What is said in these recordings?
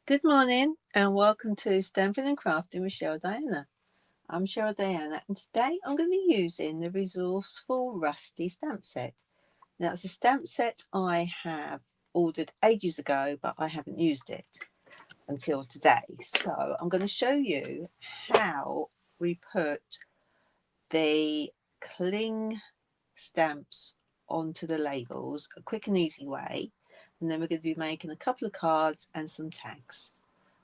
Good morning and welcome to Stampin' and Crafting with Cheryl Diana. I'm Cheryl Diana and today I'm going to be using the Resourceful Rusty stamp set. Now it's a stamp set I have ordered ages ago but I haven't used it until today. So I'm going to show you how we put the cling stamps onto the labels, a quick and easy way, and then we're going to be making a couple of cards and some tags.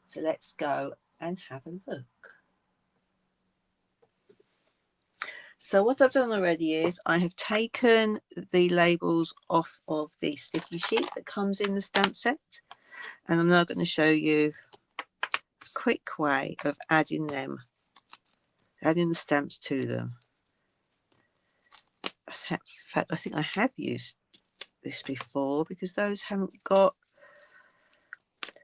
So let's go and have a look. So what I've done already is I have taken the labels off of the sticky sheet that comes in the stamp set, and I'm now going to show you a quick way of adding the stamps to them. In fact, I think I have used this before because those haven't got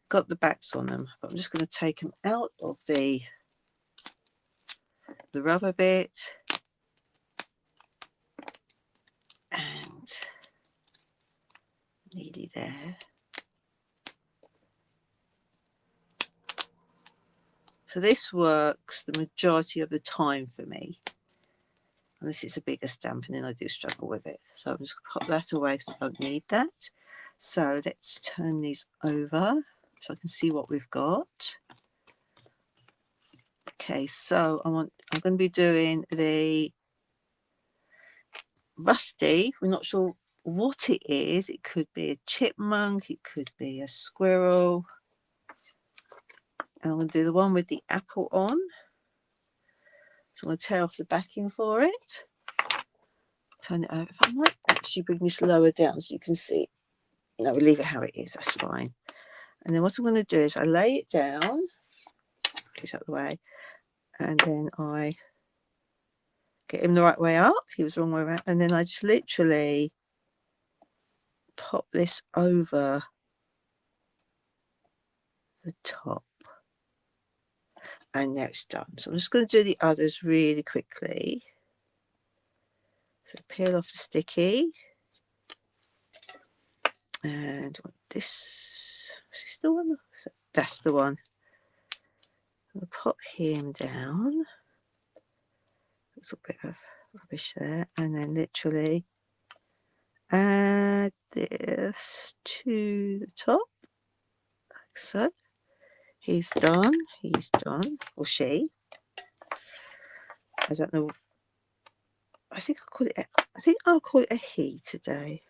the backs on them, but I'm just going to take them out of the rubber bit and nearly there. So this works the majority of the time for me, unless it's a bigger stamp, and then I do struggle with it. So I'm just going to pop that away because I don't need that. So let's turn these over so I can see what we've got. Okay, so I'm going to be doing the Rusty. We're not sure what it is. It could be a chipmunk, it could be a squirrel. And I'm going to do the one with the apple on. So I'm going to tear off the backing for it. Turn it over. If I might actually bring this lower down so you can see. No, we'll leave it how it is. That's fine. And then what I'm going to do is I lay it down. Get it out of the way. And then I get him the right way up. He was the wrong way around. And then I just literally pop this over the top. And now it's done. So I'm just going to do the others really quickly. So peel off the sticky. And this, is this the one? That's the one. I'm going to pop him down. A little bit of rubbish there. And then literally add this to the top. Like so. He's done. He's done. Or she. I don't know. I think I'll call it a he today.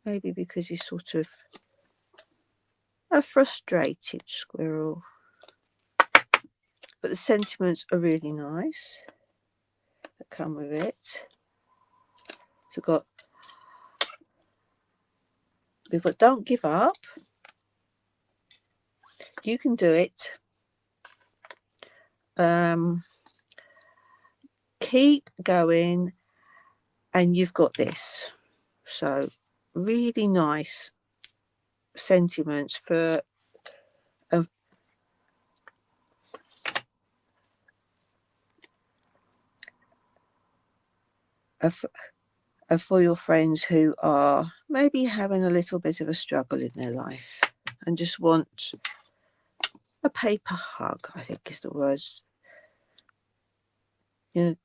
Maybe because he's sort of a frustrated squirrel. But the sentiments are really nice that come with it. So we've got don't give up. You can do it. Keep going, and you've got this. So really nice sentiments for for your friends who are maybe having a little bit of a struggle in their life and just want a paper hug, I think is the words. You know,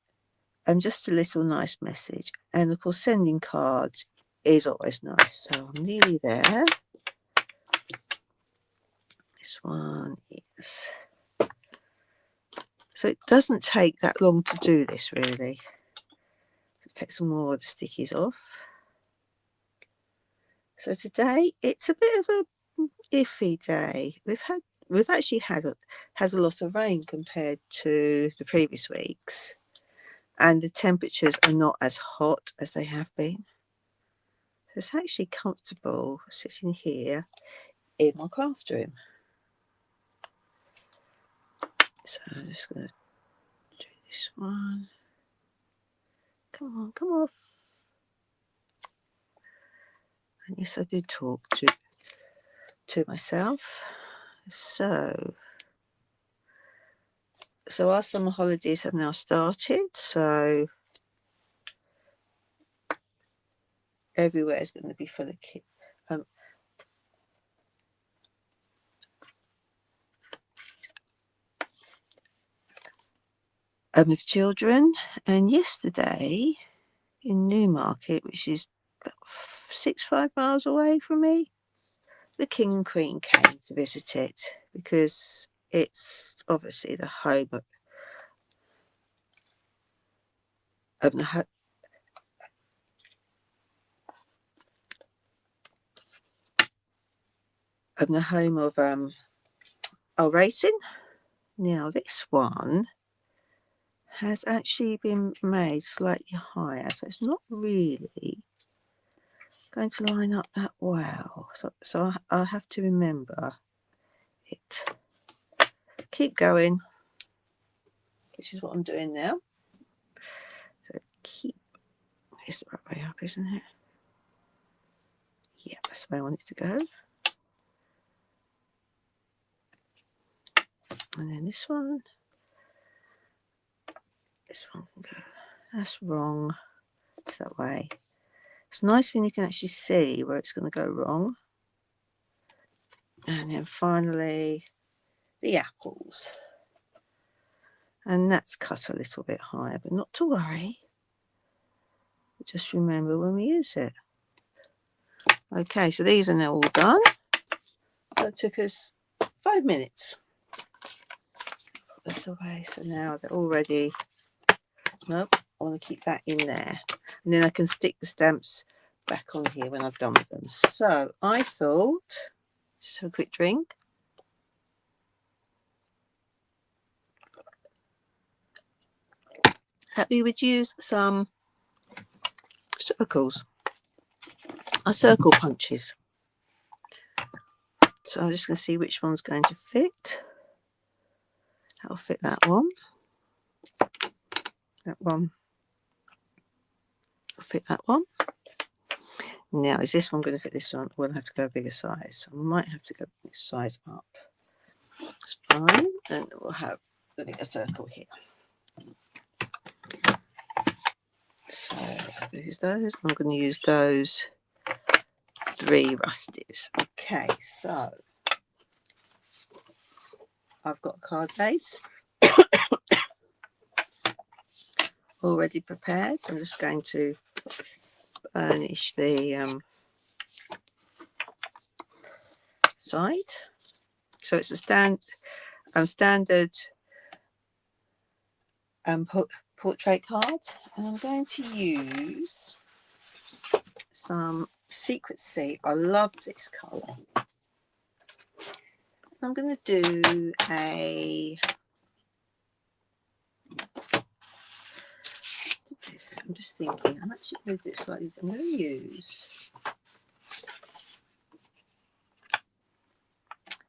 and just a little nice message. And of course, sending cards is always nice. So I'm nearly there. This one is. So it doesn't take that long to do this, really. Let's take some more of the stickies off. So today it's a bit of a iffy day. We've actually had a lot of rain compared to the previous weeks, and the temperatures are not as hot as they have been. So it's actually comfortable sitting here in my craft room. So I'm just going to do this one. Come on, come off. And yes, I did talk to myself. So our summer holidays have now started. So everywhere is going to be full of kids. with children, and yesterday in Newmarket, which is about 5 miles away from me, the King and Queen came to visit it because it's obviously the home of the home of racing. Now this one has actually been made slightly higher, so it's not really going to line up that well. So I'll have to remember it. Keep going, which is what I'm doing now. So keep. It's the right way up, isn't it? Yeah, that's where I want it to go. And then this one can go. That's wrong. It's that way. It's nice when you can actually see where it's going to go wrong. And then finally, the apples. And that's cut a little bit higher, but not to worry. Just remember when we use it. Okay, so these are now all done. So it took us 5 minutes. Put this away. So now they're all ready. Nope, I want to keep that in there. And then I can stick the stamps back on here when I've done with them. So I thought, just have a quick drink. That we would use some circles, circle punches. So I'm just going to see which one's going to fit. That'll fit that one. That one will fit that one. Now, is this one going to fit this one? We'll have to go a bigger size. I might have to go this size up. That's fine. And we'll have the bigger circle here. So use those. I'm going to use those 3 rusties. Okay, so I've got a card base already prepared. I'm just going to burnish the side. So it's a standard portrait card, and I'm going to use some Secrecy. I love this colour. I'm going to do I'm just thinking, I'm actually going to do it slightly. I'm going to use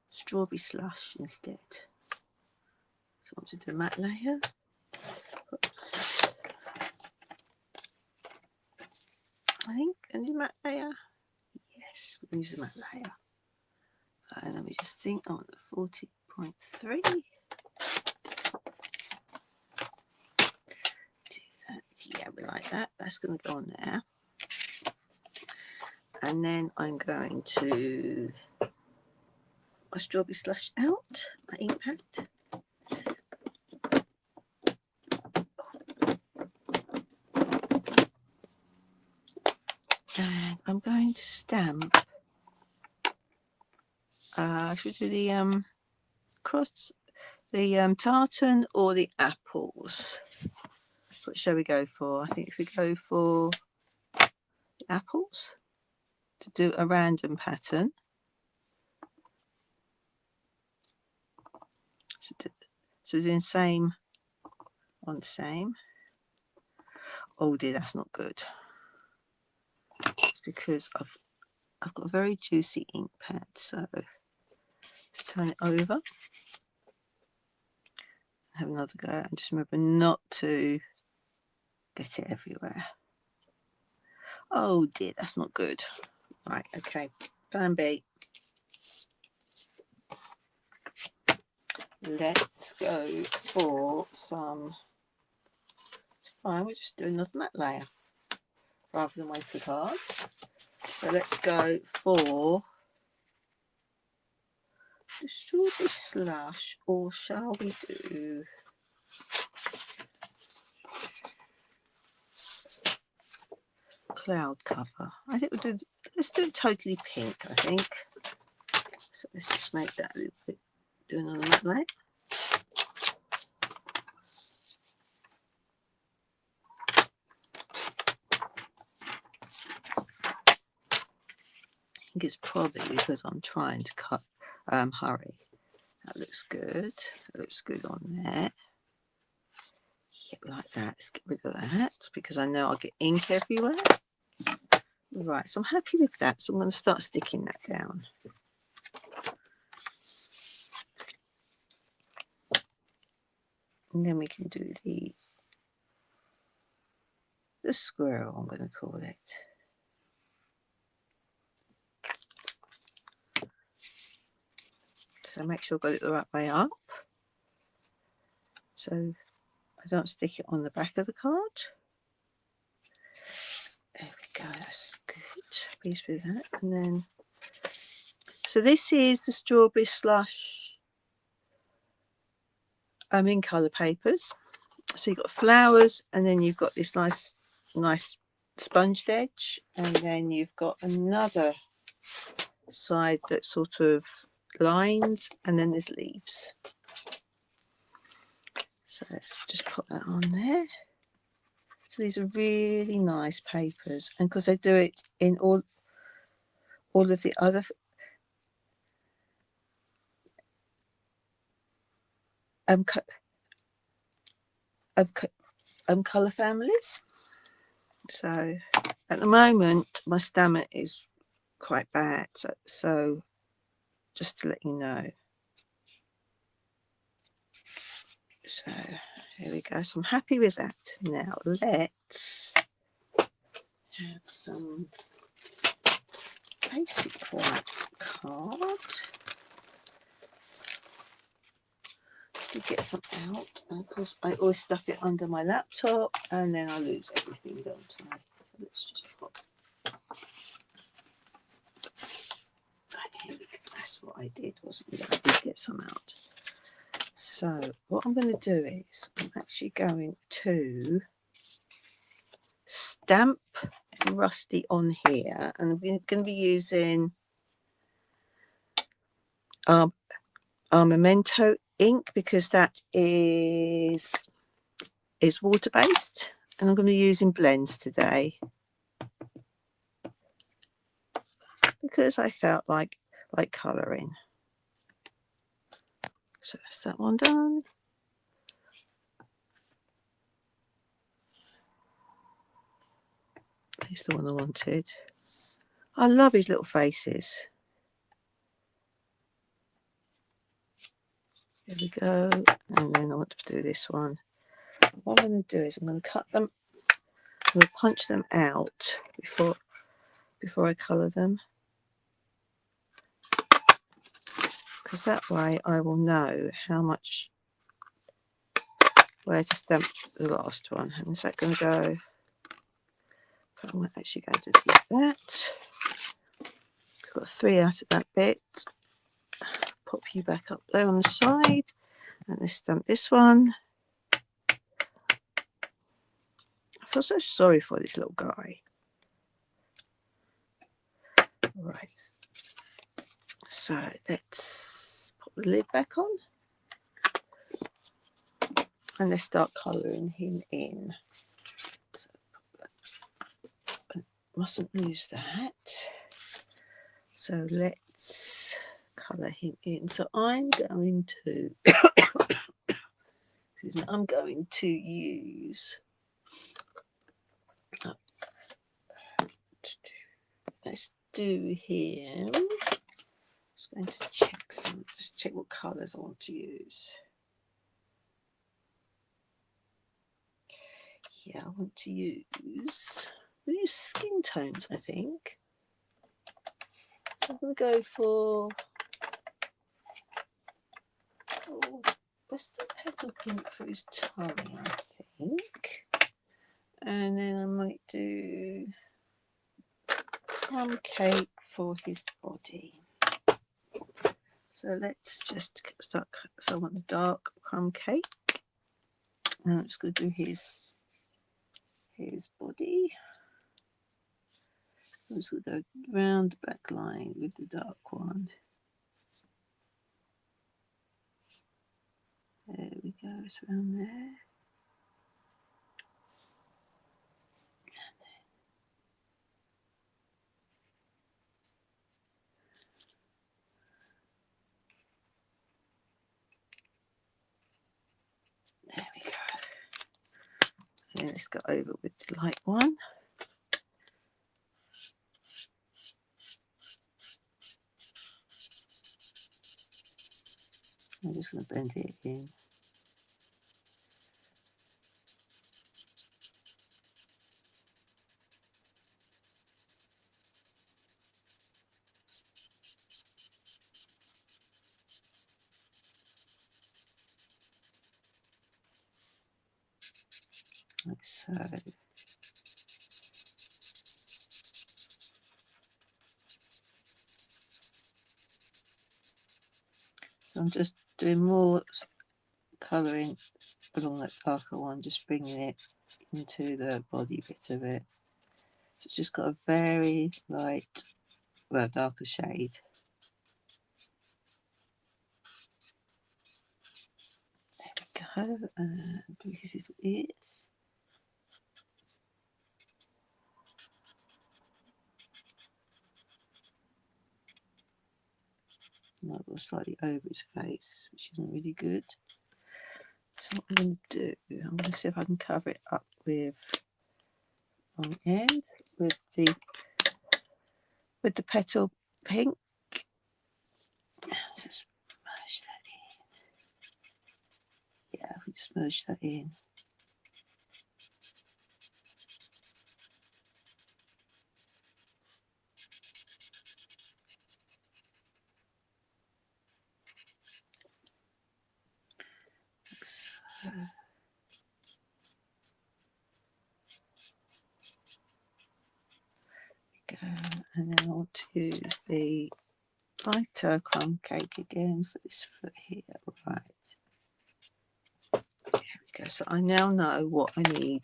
strawberry slush instead. So I want to do a matte layer. Oops. I think I need a matte layer. Yes, we'll use a matte layer. And let me just think, I want the 40.3. Yeah, we like that. That's going to go on there. And then I'm going to my strawberry slush out, my ink pad. And I'm going to stamp. Should we do the tartan or the apples? What shall we go for? I think if we go for the apples to do a random pattern. So doing same on the same. Oh dear, that's not good. It's because I've got a very juicy ink pad, so let's turn it over. Have another go, and just remember not to get it everywhere. Oh dear, that's not good. Right, okay, plan B. Let's go for some. Fine, we'll just do another matte layer rather than waste the card. So let's go for the strawberry slush, or shall we do cloud cover. I think let's do it totally pink, I think. So let's just make that a little bit, do another one like I think it's probably because I'm trying to hurry. That looks good. That looks good on there. Yeah, like that. Let's get rid of that because I know I'll get ink everywhere. Right, so I'm happy with that. So I'm going to start sticking that down. And then we can do the squirrel, I'm going to call it. So make sure I got it the right way up. So I don't stick it on the back of the card. There we go, that's good. Pleased with that. And then, so this is the strawberry slush in colour papers. So you've got flowers, and then you've got this nice sponged edge, and then you've got another side that sort of lines, and then there's leaves. So let's just put that on there. So these are really nice papers, and because they do it in all of the other colour families. So at the moment my stammer is quite bad, so just to let you know. So here we go. So I'm happy with that. Now let's have some basic white card. To get some out, and of course I always stuff it under my laptop and then I lose everything, don't I? So let's just pop. Right, here we go. That's what I did, wasn't it? I did get some out. So what I'm going to do is I'm actually going to stamp Rusty on here, and I'm going to be using our Memento ink because that is water based, and I'm going to be using blends today because I felt like colouring. So that's that one done. He's the one I wanted. I love his little faces. There we go. And then I want to do this one. What I'm going to do is I'm going to cut them. I'm going to punch them out before I colour them, because that way I will know how much, where to stamp the last one. And is that going to go? I'm actually going to do that. I've got 3 out of that bit. Pop you back up there on the side, and let's stamp this one. I feel so sorry for this little guy. Right, so let's put the lid back on and let's start colouring him in. So, mustn't lose that. So let's colour him in. So I'm going to excuse me, I'm going to use let's do him. Just going to check what colours I want to use. Yeah, I want to use skin tones, I think. So I'm going to go for Western Petal Pink for his tummy, I think. And then I might do Crumb Cake for his body. So let's just start. So I want the dark Crumb Cake. And I'm just going to do his body. I'm just going to go round the back line with the dark one. There we go, it's around there. There we go. And let's go over with the light one. I'm just going to blend it in. Like so. So I'm just doing more colouring along that darker one, just bringing it into the body bit of it. So it's just got a very light, well, darker shade. There we go, and because his ears. Might go slightly over his face, which isn't really good. So what I'm going to do, I'm going to see if I can cover it up with on the end with the petal pink. Just merge that in. Yeah, we just merge that in. So. Go, and then I want to use the lighter crumb cake again for this foot here. Right, there we go. So I now know what I need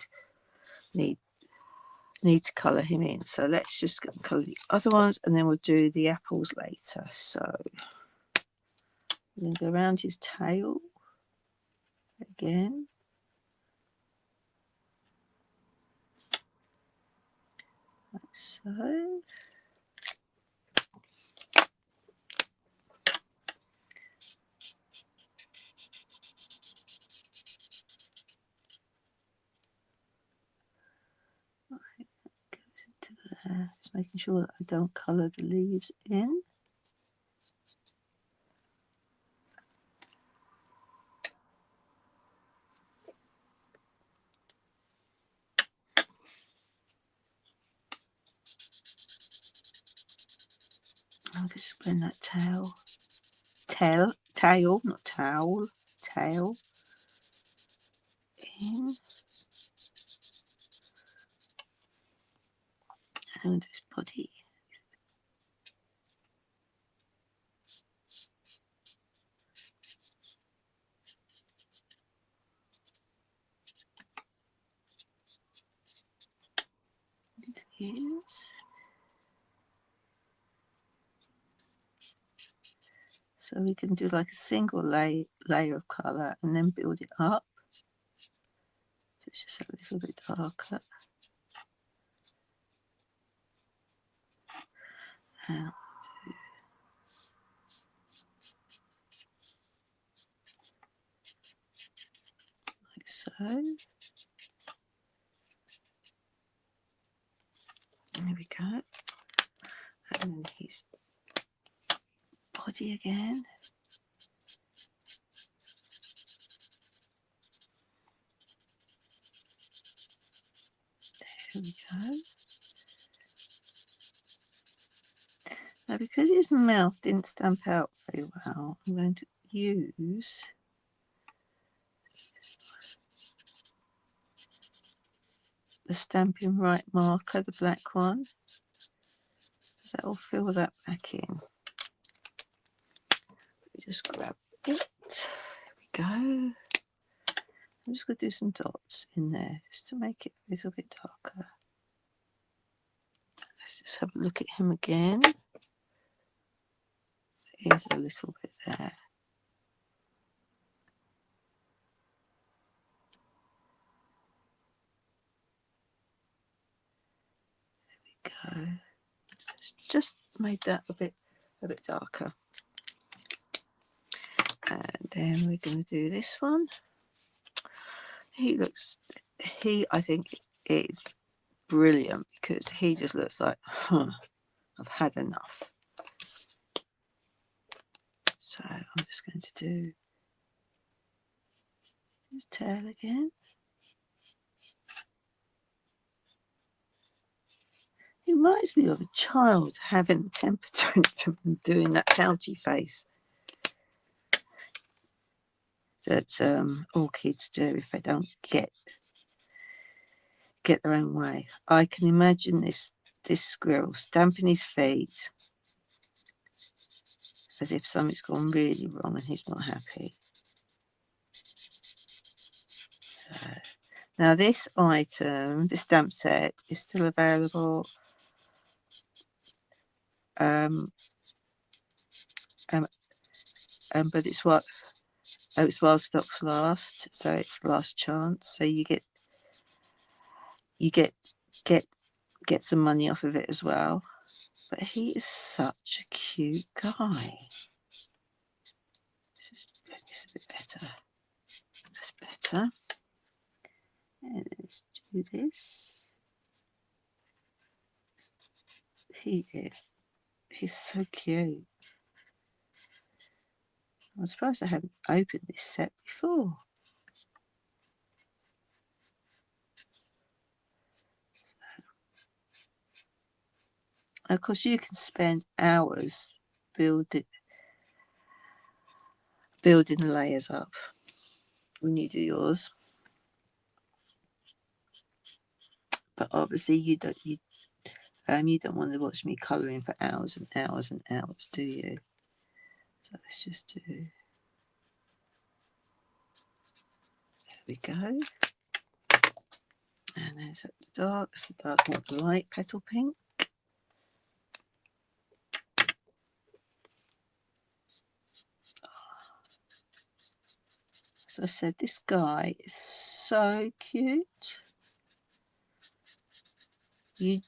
to colour him in. So let's just colour the other ones, and then we'll do the apples later. So we're going to go around his tail again. Like so. Just making sure that I don't colour the leaves in. I'll just blend that tail, not towel, tail in. And his body. His ears. So we can do like a single layer of colour and then build it up. So it's just a little bit darker. And I'll do like so. There we go. And then his body again. There we go. Now because his mouth didn't stamp out very well, I'm going to use the Stampin' Right marker, the black one. That will fill that back in. We just grab it. There we go. I'm just going to do some dots in there just to make it a little bit darker. Let's just have a look at him again. Here's a little bit there. There we go. Just made that a bit darker. And then we're going to do this one. I think is brilliant because he just looks like, I've had enough. So I'm just going to do his tail again. He reminds me of a child having a temper tantrum and doing that pouty face that all kids do if they don't get their own way. I can imagine this squirrel stamping his feet as if something's gone really wrong and he's not happy. Now this item, this stamp set, is still available. But it's while stocks last, so it's last chance. So you get some money off of it as well. But he is such a cute guy. This is a bit better. That's better. And let's do this. He's so cute. I'm surprised I haven't opened this set before. Of course, you can spend hours building the layers up when you do yours. But obviously, you don't want to watch me colouring for hours and hours and hours, do you? So let's just do. There we go. And there's the dark. That's the dark, not the light petal pink. As I said, this guy is so cute. You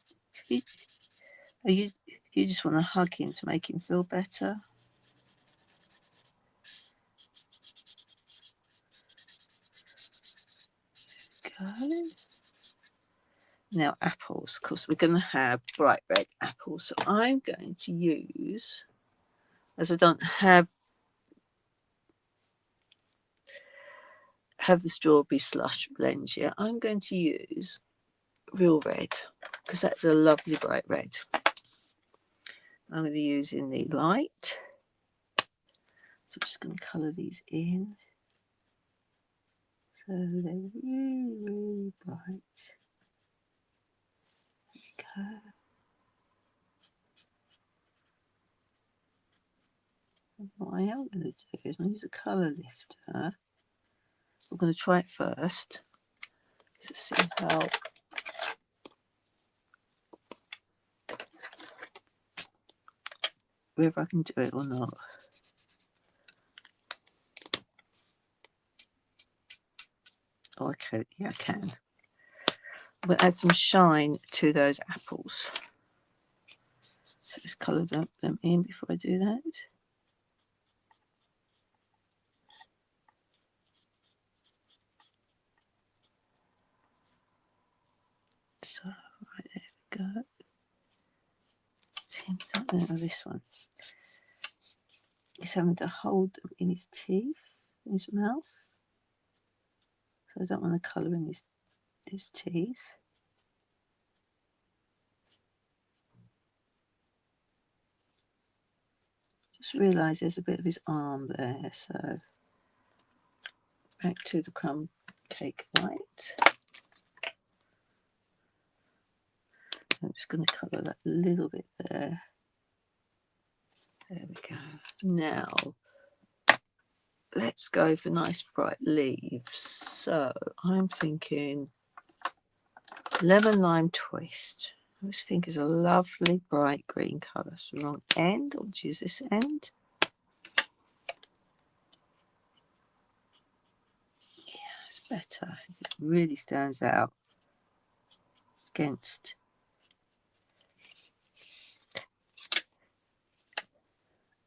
just want to hug him to make him feel better. Go. Now apples, of course we're going to have bright red apples. So I'm going to use, as I don't have the strawberry slush blend yet, I'm going to use real red because that's a lovely bright red. I'm going to be using the light. So I'm just going to colour these in. So they're really, really bright. Okay. And what I am going to do is use a colour lifter. I'm going to try it first to see how whether I can do it or not. Oh, okay, yeah, I can. I'm going to add some shine to those apples. So let's colour them in before I do that. So, right, there we go. This one. He's having to hold them in his teeth, in his mouth. So I don't want to colour in his teeth. Just realise there's a bit of his arm there. So back to the crumb cake light. I'm just going to colour that a little bit there. There we go. Now, let's go for nice bright leaves. So I'm thinking lemon lime twist. This pink is a lovely bright green colour. It's the wrong end. I'll choose this end. Yeah, it's better. It really stands out against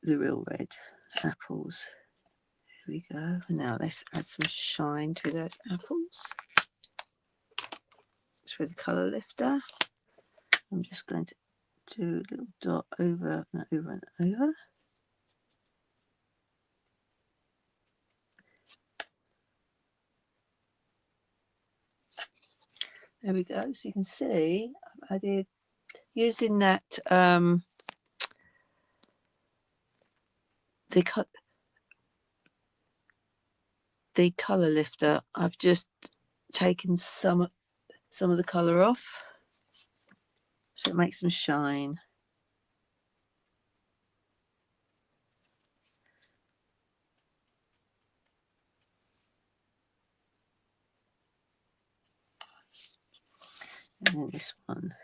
the real red apples. Here we go. Now let's add some shine to those apples. It's with the colour lifter. I'm just going to do a little dot over and over and over. There we go. So you can see I've added, using that the colour lifter, I've just taken some of the colour off, so it makes them shine. And then this one.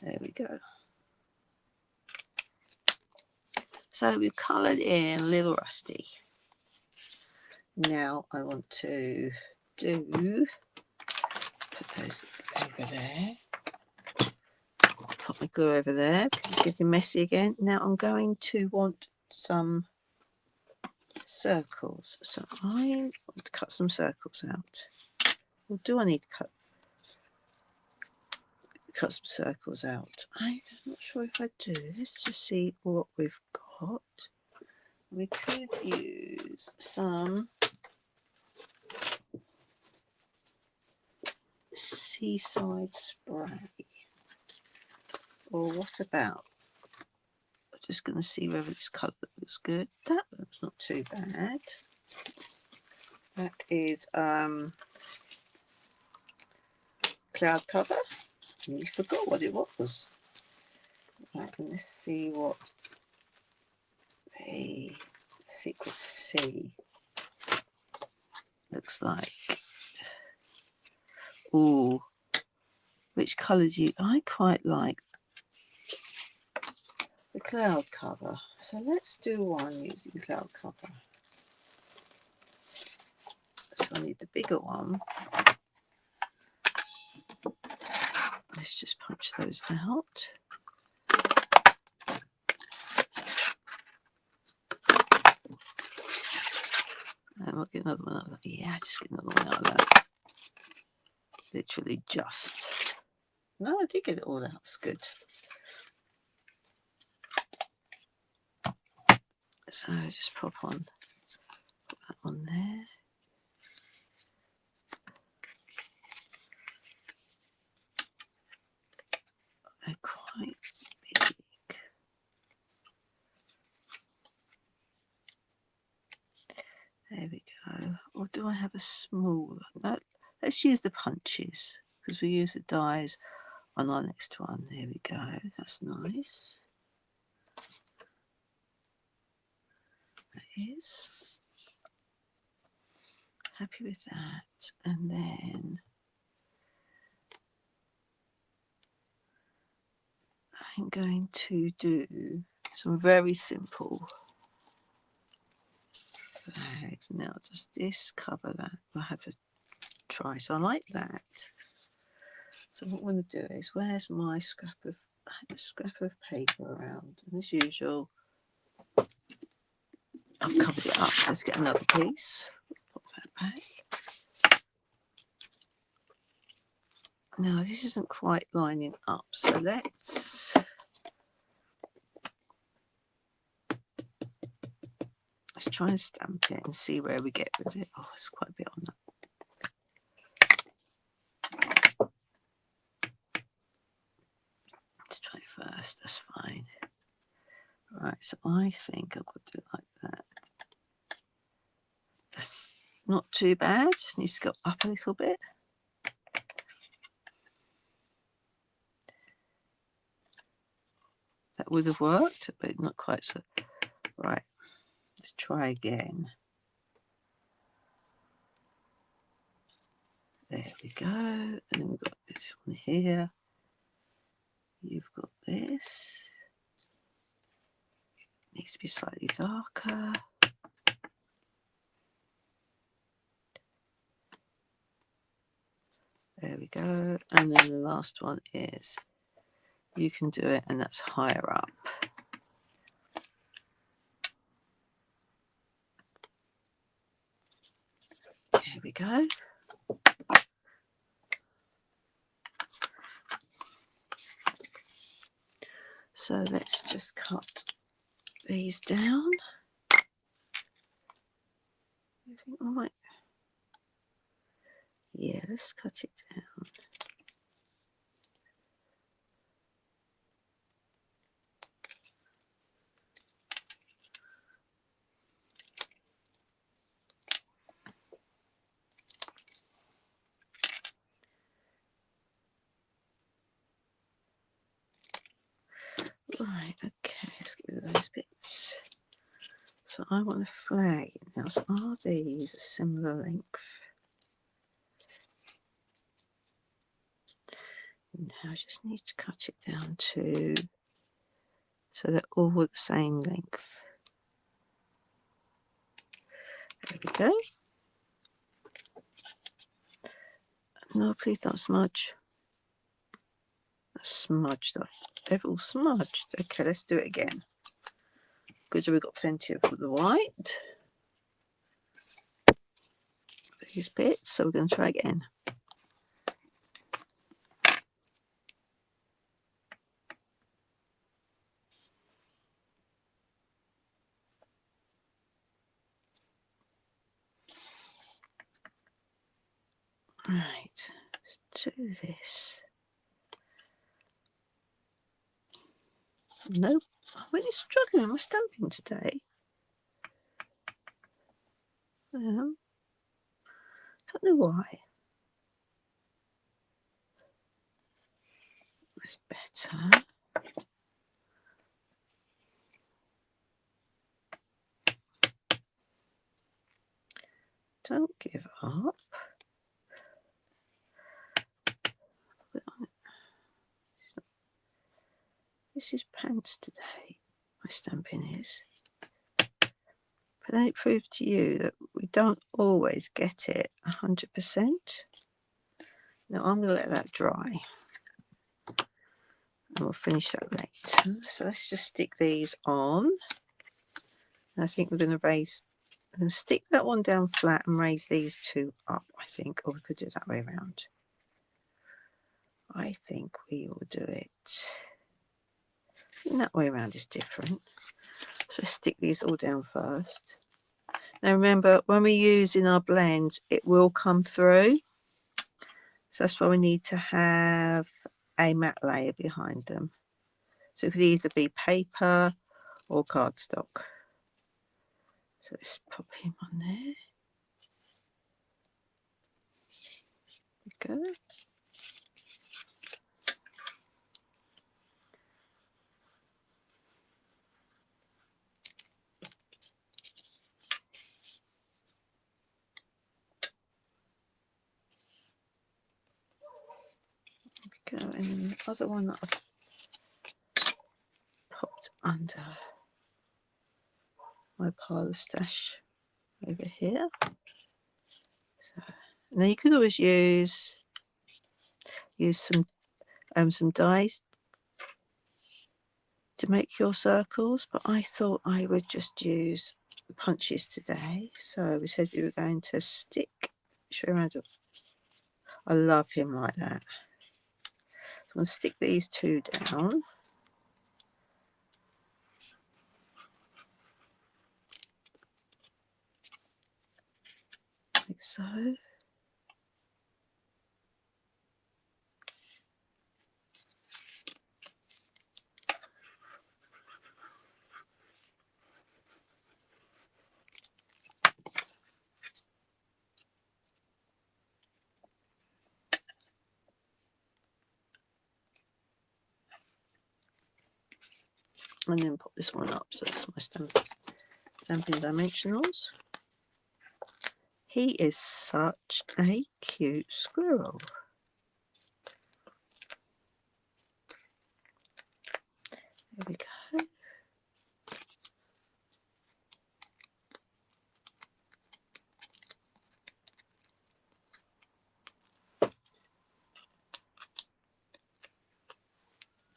There we go. So we've coloured in Little Rusty. Now I want to put those over there. Put my glue over there because it's getting messy again. Now I'm going to want some circles. So I want to cut some circles out. Or do I need to cut some circles out? I'm not sure if I do. Let's just see what we've got. We could use some seaside spray. Or what about, I'm just going to see whether this colour looks good. That looks not too bad. That is cloud cover. I forgot what it was. Right, let's see what the secret C looks like. Ooh, which colour do you? I quite like the cloud cover. So let's do one using cloud cover. So I need the bigger one. Let's just punch those out. And we'll get another one out of that. Yeah, just get another one out of that. Literally just. No, I did get it all out. It's good. So just put that on there. They're quite big. There we go. Or do I have a smaller? No, let's use the punches because we use the dies on our next one. There we go. That's nice. That is. Happy with that. And then I'm going to do some very simple flags. Now, does this cover that? I have to try. So I like that. So what I'm going to do is, where's my scrap of, I had a scrap of paper around, and as usual, I've covered it up. Let's get another piece. Pop that back. Now this isn't quite lining up, so let's try and stamp it and see where we get with it. Oh, it's quite a bit on that. Let's try it first. That's fine. Right, so I think I've got to do it like that. That's not too bad. Just needs to go up a little bit. That would have worked, but not quite so. Right, let's try again. There we go. And then we've got this one here. You've got this. Needs to be slightly darker. There we go. And then the last one is you can do it, and that's higher up. There we go. So let's just cut these down. I think I might. Yeah, let's cut it down. Right, okay, let's get rid of those bits. So I want a flag now. So are these a similar length? Now I just need to cut it down to so they're all the same length. There we go. No, please don't smudge. Smudged up. They've all smudged. Okay, let's do it again. Good, we've got plenty of the white. These bits, so we're going to try again. Right, let's do this. Nope, I'm really struggling with my stamping today. Don't know why. That's better. Don't give up. This is pants today. My stamping is. But then it proved to you that we don't always get it 100%. Now I'm going to let that dry. And we'll finish that later. So let's just stick these on. I think we're going to stick that one down flat and raise these two up, I think. Or we could do it that way around. I think we will do it. And that way around is different. So let's stick these all down first. Now remember, when we're using our blends, it will come through. So that's why we need to have a matte layer behind them. So it could either be paper or cardstock. So let's pop him on there. There we go. There we go. And then the other one that I've popped under my pile of stash over here. So, now you could always use some dies to make your circles, but I thought I would just use the punches today. So we said we were going to stick. Show you around. I love him like that. So I'm going to stick these two down. Like so. And then pop this one up. So that's my stamping dimensionals. He is such a cute squirrel. There we go.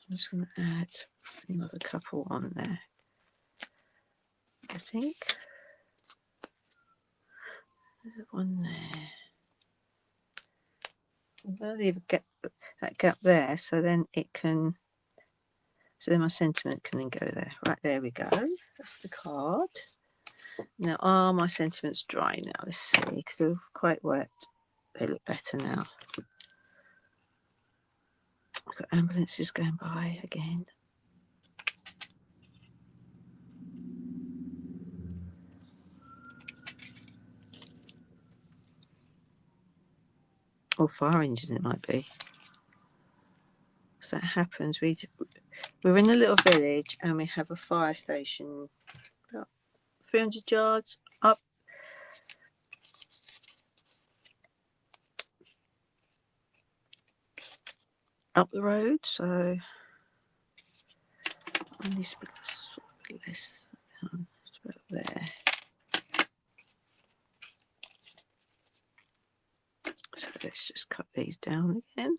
I'm just going to add another couple on there, I think. There's one there. I'm going to leave that gap there so then it can, so then my sentiment can then go there. Right, there we go. That's the card. Now, are my sentiments dry now? Let's see, because they're quite wet. They look better now. I've got ambulances going by again. Or fire engines it might be. So that happens. We're in a little village and we have a fire station about 300 yards up the road. So I need to put this down. It's about there. So let's just cut these down again.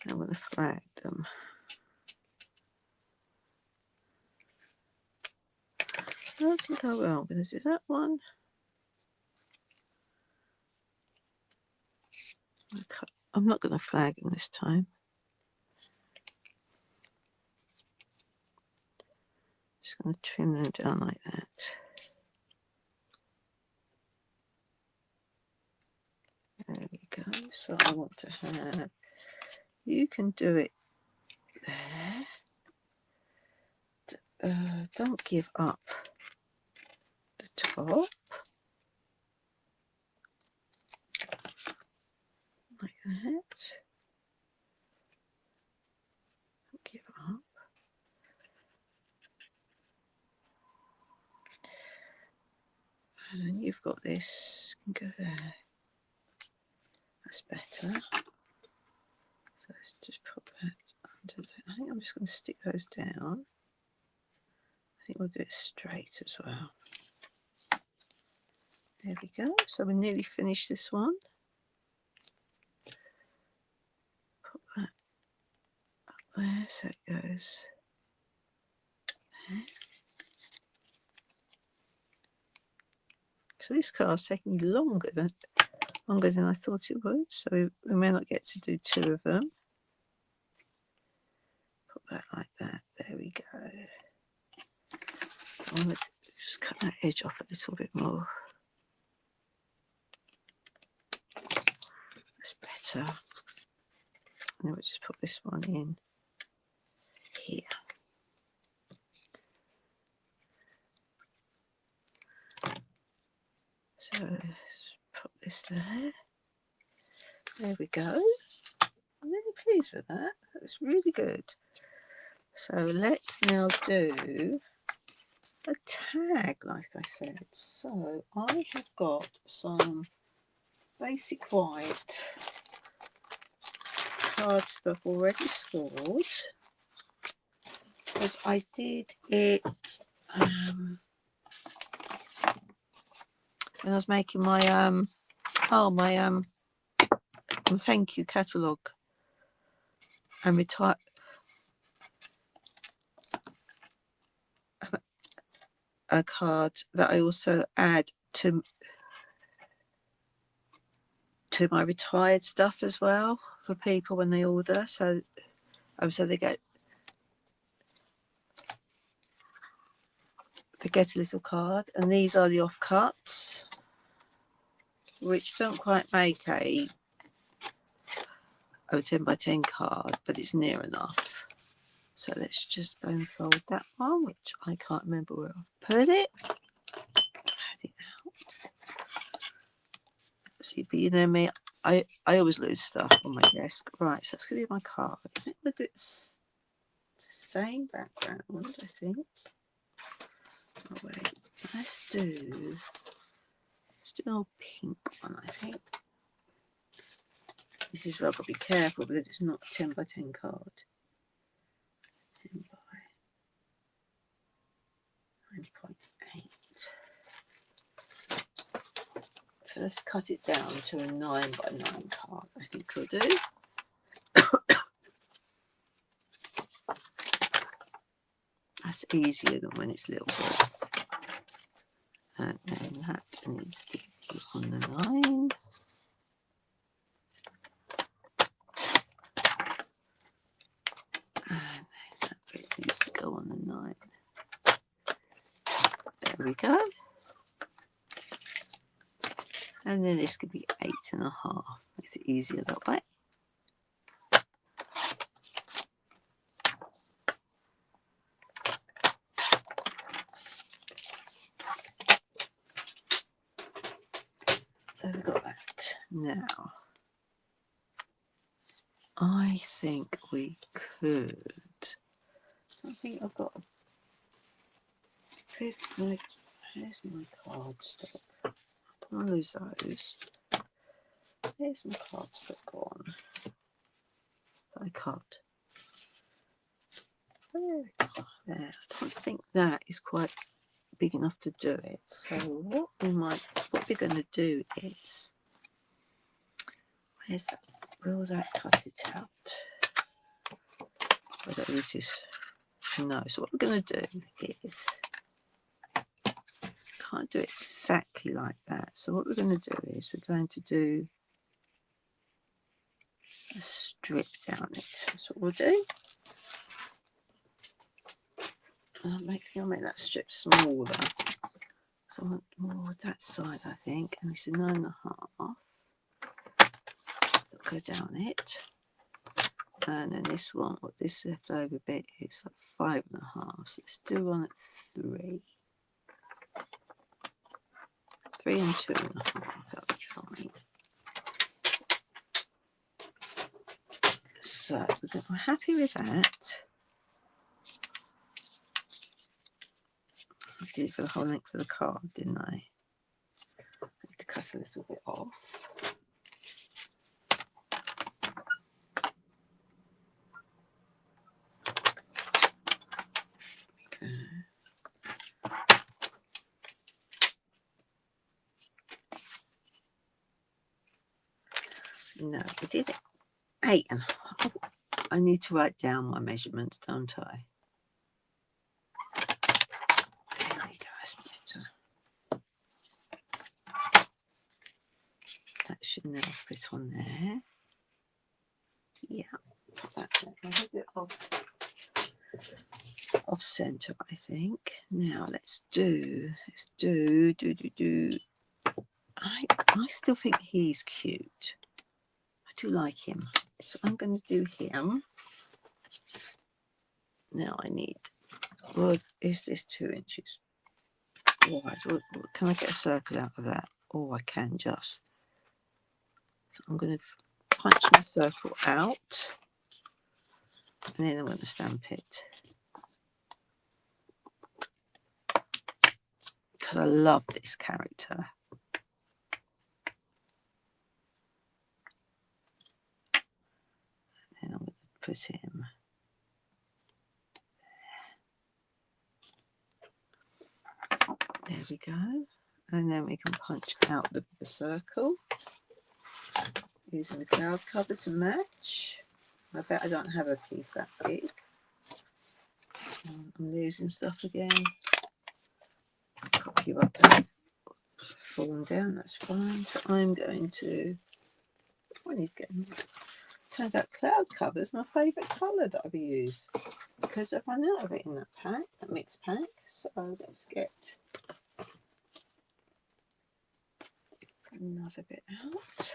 I'm going to flag them. I don't think I will. I'm going to do that one. I'm not going to flag them this time. Just going to trim them down like that. There we go. So I want to have, you can do it there. Don't give up the top. Like that. Don't give up. And then you've got this, you can go there. That's better. So let's just put that under there. I think I'm just going to stick those down. I think we'll do it straight as well. There we go. So we're nearly finished this one. Put that up there so it goes there. So this card's taking longer than I thought it would. So we may not get to do two of them. Put that like that. There we go. I'm going to just cut that edge off a little bit more. That's better. And then we'll just put this one in here. So let's put this there. There we go. I'm really pleased with that. That's really good. So let's now do a tag, like I said. So I have got some basic white cards that I've already scored, because I did it when I was making my thank you catalogue and retire a card that I also add to my retired stuff as well for people when they order. So they get a little card, and these are the offcuts, which don't quite make a 10 by 10 card, but it's near enough. So let's just bone fold that one, which I can't remember where I've put it. Add it out. So you know me, I always lose stuff on my desk. Right, so that's going to be my card. I think we'll do it the same background, I think. Oh, wait. let's do an old pink one, I think. This is where I've got to be careful because it's not a 10 by 10 card. 10 by 9.8. So let's cut it down to a 9 by 9 card, I think we'll do. That's easier than when it's little bits. And then that needs to be on the 9. And then that bit needs to go on the 9. There we go. And then this could be 8.5. Makes it easier that way. So we've got that. Now, I think we could. I think I've got here's my cardstock. I don't want to lose those. Here's my cardstock gone. I cut. There we go. There. I don't think that is quite big enough to do it. So what we're going to do is, where's that? Will that cut it out? I don't need to. No. So what we're going to do is, can't do it exactly like that. So what we're going to do is we're going to do a strip down it. That's what we'll do. I'll make that strip smaller. So I want more that side, I think. And it's a 9.5. Go down it. And then this one, what this leftover bit is like 5.5. So let's do one at 3. 3 and 2.5. That'll be fine. So we're happy with that. I did it for the whole length of the card, didn't I? I need to cut a little bit off. Okay. No, we did it. 8.5. I need to write down my measurements, don't I? There we go, that's better. That should now fit on there. Yeah, put that there. A little bit off center, I think. Now let's do. I still think he's cute. I do like him. So I'm going to do him. Now I need, well, is this 2 inches wide? Can I get a circle out of that? Oh, I can just. So I'm going to punch my circle out. And then I'm going to stamp it. Because I love this character. And I'm going to put him there. There we go. And then we can punch out the circle using the cloud cover to match. I bet I don't have a piece that big. I'm losing stuff again. Cock you up and falling down, that's fine. So I'm going to, I need to get, turns out cloud cover is my favourite colour that I've used because I've run out of it in that pack, that mixed pack. So let's get another bit out.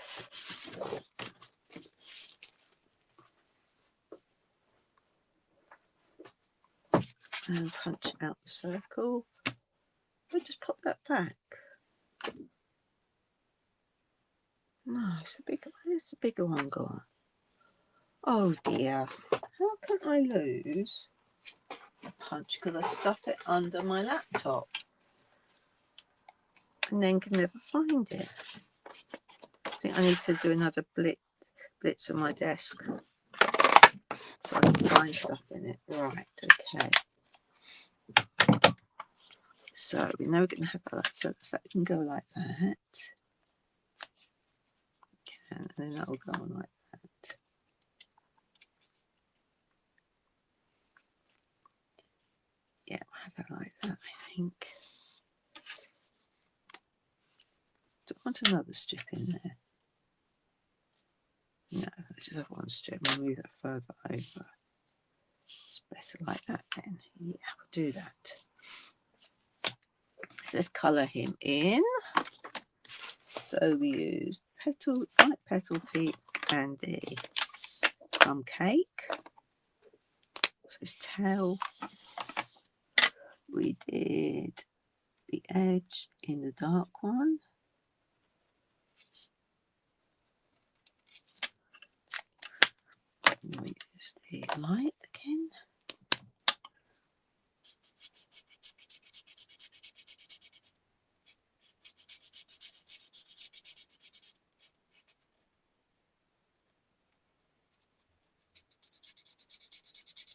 And punch out the circle. I'll just pop that back. No, it's a bigger one. It's a bigger one gone. Oh dear. How can I lose a punch? Because I stuffed it under my laptop. and then can never find it. I think I need to do another blitz on my desk so I can find stuff in it. Right, okay. So we know we're going to have that, so that can go like that. And then that will go on like that. Yeah, I'll have it like that, I think. Do I want another strip in there? No, let's just have one strip. We'll move that further over. It's better like that then. Yeah, we'll do that. So let's colour him in. So we used white petal feet and the plum cake. So his tail, we did the edge in the dark one. And we used the light again.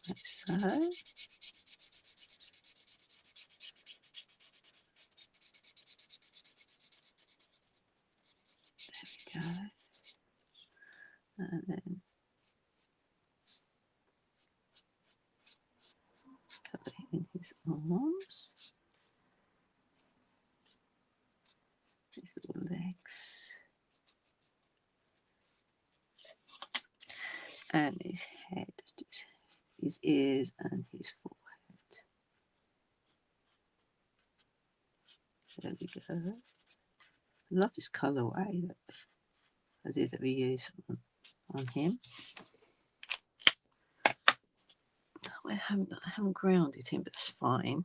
Like so. There we go. And then colour in his arms, his little legs, and his head, his ears and his forehead. There we go. I love this colourway that we use on him. I haven't grounded him, but that's fine.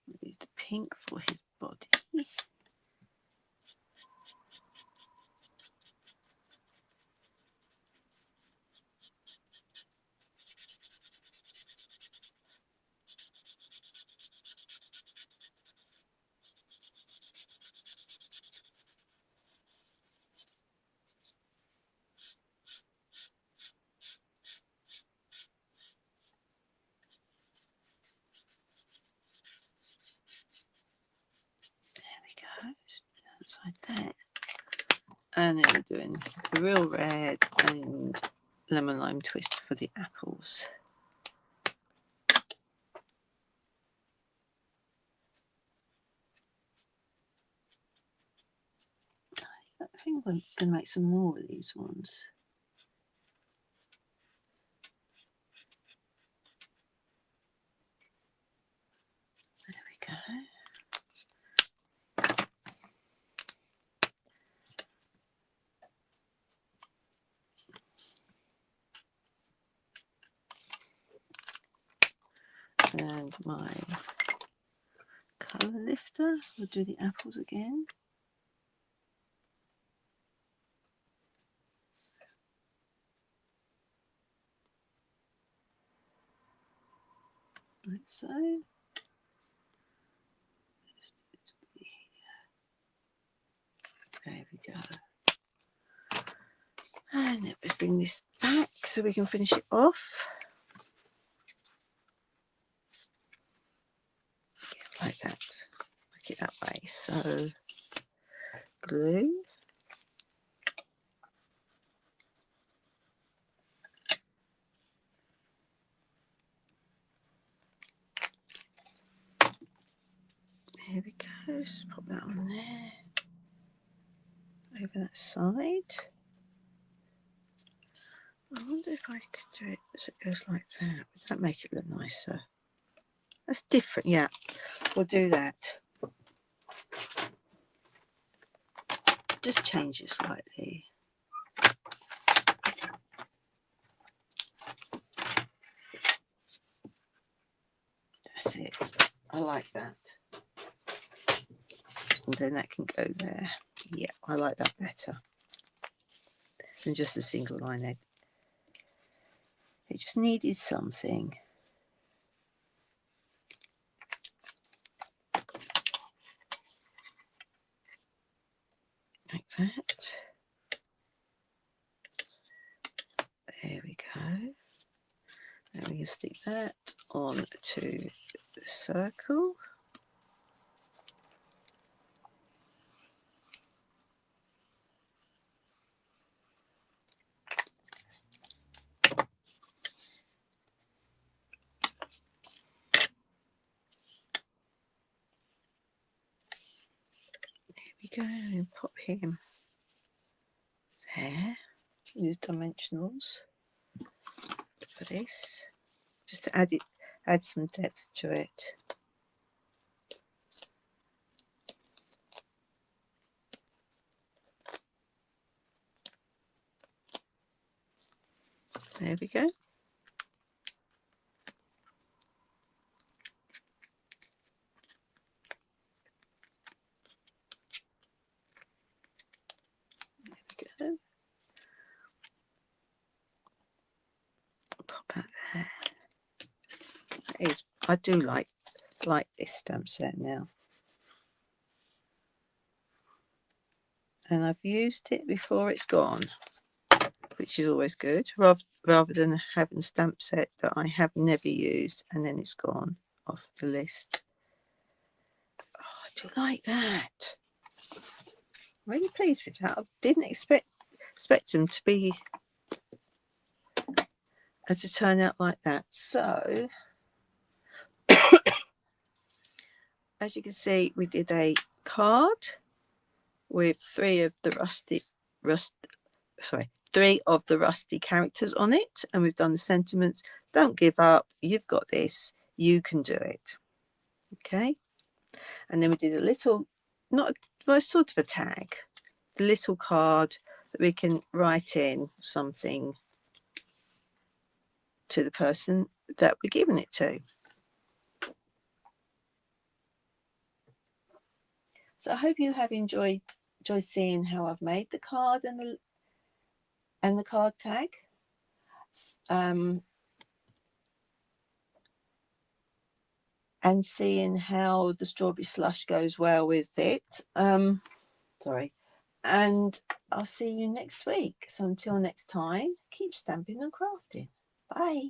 We'll use the pink for his body. Outside that, and then we're doing the real red and lemon lime twist for the apples. I think we're going to make some more of these ones. There we go. And my colour lifter, we'll do the apples again. Like so. There we go. And then let's bring this back so we can finish it off. Like that. Make it that way. So glue. There we go. Just pop that on there. Over that side. I wonder if I could do it so it goes like that. Would that make it look nicer? That's different, yeah. We'll do that. Just change it slightly. That's it. I like that. And then that can go there. Yeah, I like that better than just a single line egg. It just needed something. like that. There we go. And we can stick that on to the circle. There we go, and pop him there. Use dimensionals for this, just to add some depth to it. There we go. There we go. Pop that there. That is, I do like this stamp set now. And I've used it before it's gone, which is always good, rather than having a stamp set that I have never used and then it's gone off the list. Oh, I do like that. I'm really pleased with that. I didn't expect them to be to turn out like that. So as you can see, we did a card with three of the rusty characters on it, and we've done the sentiments. Don't give up, you've got this, you can do it. Okay, and then we did a little, sort of a tag, the little card that we can write in something to the person that we're giving it to. So I hope you have enjoyed seeing how I've made the card and the card tag. And seeing how the strawberry slush goes well with it. Sorry. And I'll see you next week. So until next time, keep stamping and crafting. Bye.